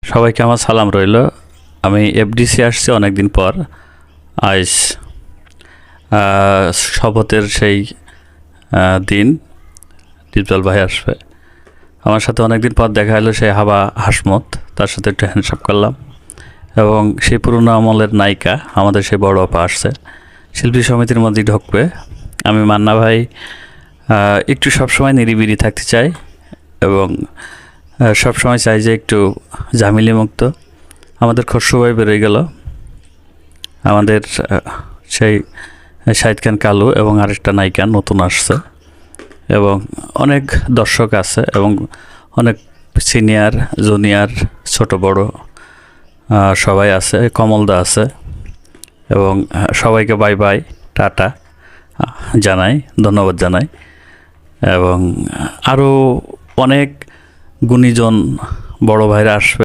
সবাইকে আমার সালাম রইল। আমি এফডিসি আসছি অনেক দিন পর। আজ শপথের সেই দিন ডিপজল ভাই আসবে। আমার সাথে অনেক দিন পর দেখা হলো সেই হাবা হাসমত, তার সাথে একটু হ্যান্ডশেক করলাম। এবং সেই পুরনো আমলের নায়িকা আমাদের সেই বড় আপা আসছে, শিল্পী সমিতির মধ্যেই ঢুকবে। আমি মান্না ভাই একটু সবসময় নিরিবিলি থাকতে চাই এবং সবসময় চাই যে একটু ঝামেলি মুক্ত। আমাদের খসরু ভাই বেরোয় গেল, আমাদের সেই শাহিদ খান কালু এবং আরেকটা নায়িকা নতুন আসছে এবং অনেক দর্শক আছে এবং অনেক সিনিয়র জুনিয়র ছোট বড় সবাই আছে, কমলদা আছে এবং সবাইকে বাই বাই টাটা জানাই, ধন্যবাদ জানাই। এবং আরও অনেক গুণীজন বড় ভাইরা আসবে।